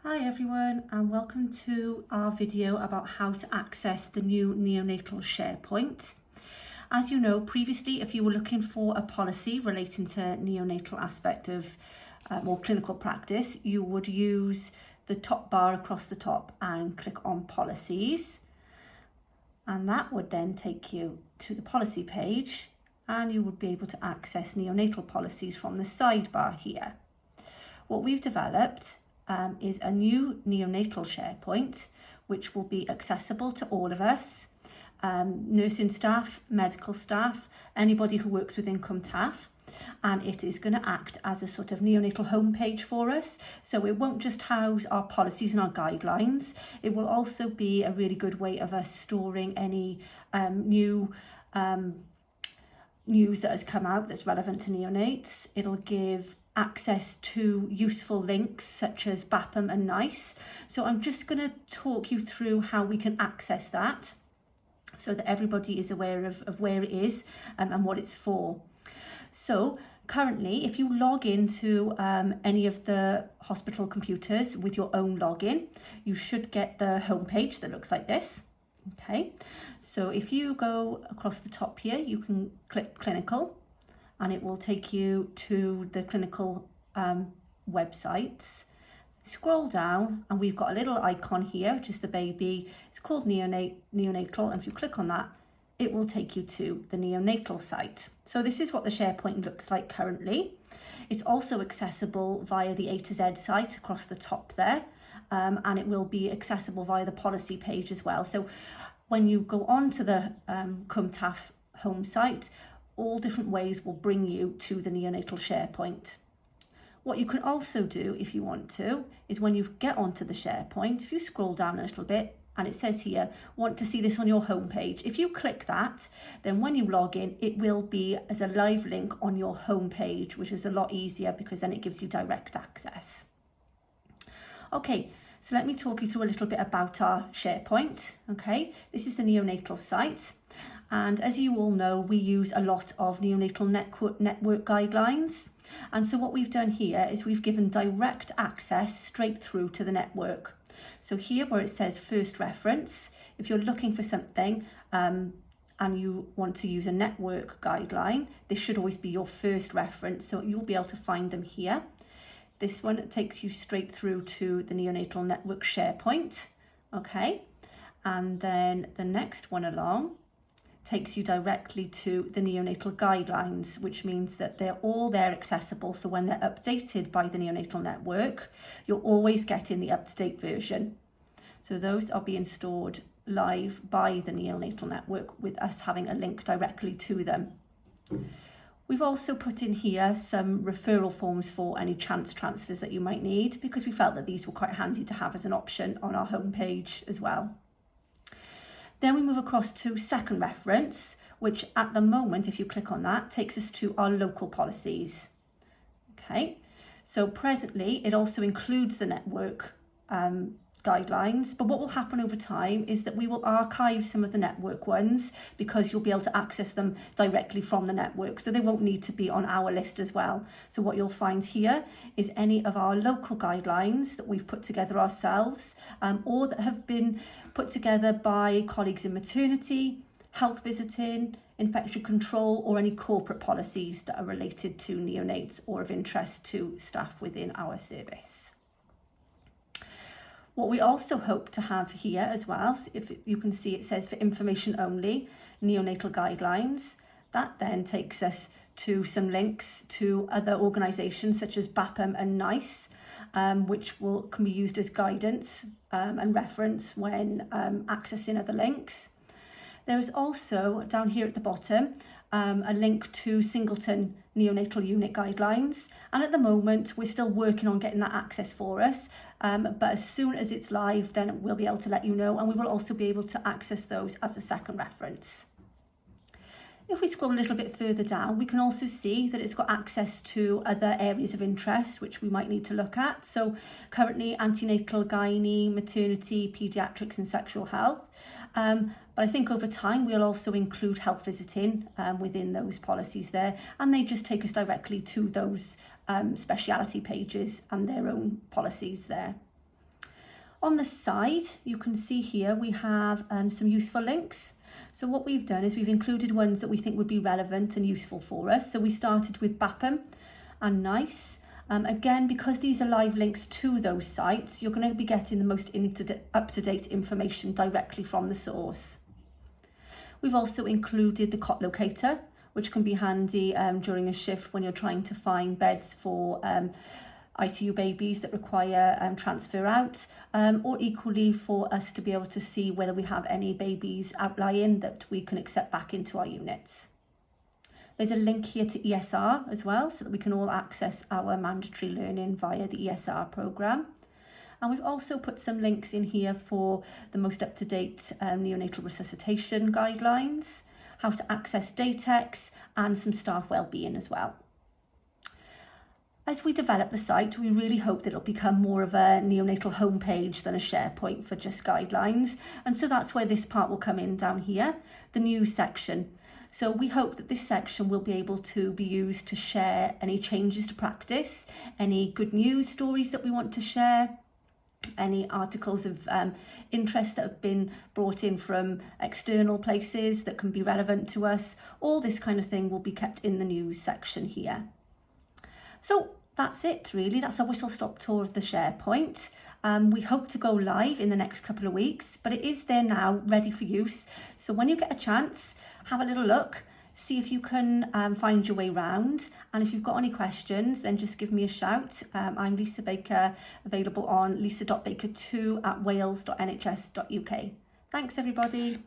Hi everyone, and welcome to our video about how to access the new neonatal Sharepoint. As you know, previously if you were looking for a policy relating to neonatal aspect of more clinical practice, you would use the top bar across the top and click on policies, and that would then take you to the policy page, and you would be able to access neonatal policies from the sidebar here. What we've developed is a new neonatal Sharepoint, which will be accessible to all of us, nursing staff, medical staff, anybody who works within CumTAF, and it is going to act as a sort of neonatal homepage for us. So it won't just house our policies and our guidelines, it will also be a really good way of us storing any new news that has come out that's relevant to neonates. It'll give access to useful links such as BAPM and NICE. So I'm just going to talk you through how we can access that so that everybody is aware of where it is and what it's for. So currently, if you log into any of the hospital computers with your own login, you should get the homepage that looks like this. Okay, so if you go across the top here, you can click clinical, and it will take you to the clinical websites. Scroll down and we've got a little icon here, which is the baby. It's called neonatal, and if you click on that, it will take you to the neonatal site. So this is what the Sharepoint looks like currently. It's also accessible via the A to Z site across the top there, and it will be accessible via the policy page as well. So when you go on to the CumTAF home site, all different ways will bring you to the neonatal Sharepoint. What you can also do if you want to is when you get onto the Sharepoint, if you scroll down a little bit and it says here, want to see this on your homepage. If you click that, then when you log in, it will be as a live link on your homepage, which is a lot easier because then it gives you direct access. Okay, so let me talk you through a little bit about our Sharepoint. Okay, this is the neonatal site. And as you all know, we use a lot of neonatal network guidelines. And so what we've done here is we've given direct access straight through to the network. So here where it says first reference, if you're looking for something and you want to use a network guideline, this should always be your first reference. So you'll be able to find them here. This one takes you straight through to the neonatal network Sharepoint. Okay, and then the next one along takes you directly to the neonatal guidelines, which means that they're all there accessible. So when they're updated by the neonatal network, you're always getting the up-to-date version. So those are being stored live by the neonatal network with us having a link directly to them. We've also put in here some referral forms for any chance transfers that you might need, because we felt that these were quite handy to have as an option on our homepage as well. Then we move across to second reference, which at the moment, if you click on that, takes us to our local policies. Okay, so presently it also includes the network guidelines, but what will happen over time is that we will archive some of the network ones because you'll be able to access them directly from the network, so they won't need to be on our list as well. So what you'll find here is any of our local guidelines that we've put together ourselves or that have been put together by colleagues in maternity, health visiting, infection control, or any corporate policies that are related to neonates or of interest to staff within our service. What we also hope to have here as well, if you can see it says for information only, neonatal guidelines. That then takes us to some links to other organisations such as BAPM and NICE, which can be used as guidance and reference when accessing other links. There is also, down here at the bottom, a link to Singleton Neonatal Unit Guidelines, and at the moment we're still working on getting that access for us, but as soon as it's live then we'll be able to let you know, and we will also be able to access those as a second reference. If we scroll a little bit further down, we can also see that it's got access to other areas of interest which we might need to look at. So currently antenatal, gynae, maternity, paediatrics and sexual health. But I think over time we'll also include health visiting within those policies there, and they just take us directly to those speciality pages and their own policies there. On the side, you can see here we have some useful links. So what we've done is we've included ones that we think would be relevant and useful for us. So we started with BAPM and NICE. Again, because these are live links to those sites, you're going to be getting the most up-to-date information directly from the source. We've also included the cot locator, which can be handy during a shift when you're trying to find beds for ITU babies that require transfer out, or equally for us to be able to see whether we have any babies outlying that we can accept back into our units. There's a link here to ESR as well, so that we can all access our mandatory learning via the ESR programme. And we've also put some links in here for the most up-to-date neonatal resuscitation guidelines, how to access DATEX, and some staff wellbeing as well. As we develop the site, we really hope that it'll become more of a neonatal homepage than a SharePoint for just guidelines. And so that's where this part will come in down here, the news section. So we hope that this section will be able to be used to share any changes to practice, any good news stories that we want to share, any articles of interest that have been brought in from external places that can be relevant to us. All this kind of thing will be kept in the news section here. So that's it really, that's a whistle-stop tour of the SharePoint. We hope to go live in the next couple of weeks, but it is there now, ready for use. So when you get a chance, have a little look, see if you can find your way round. And if you've got any questions, then just give me a shout. I'm Lisa Baker, available on lisa.baker2@wales.nhs.uk. Thanks everybody.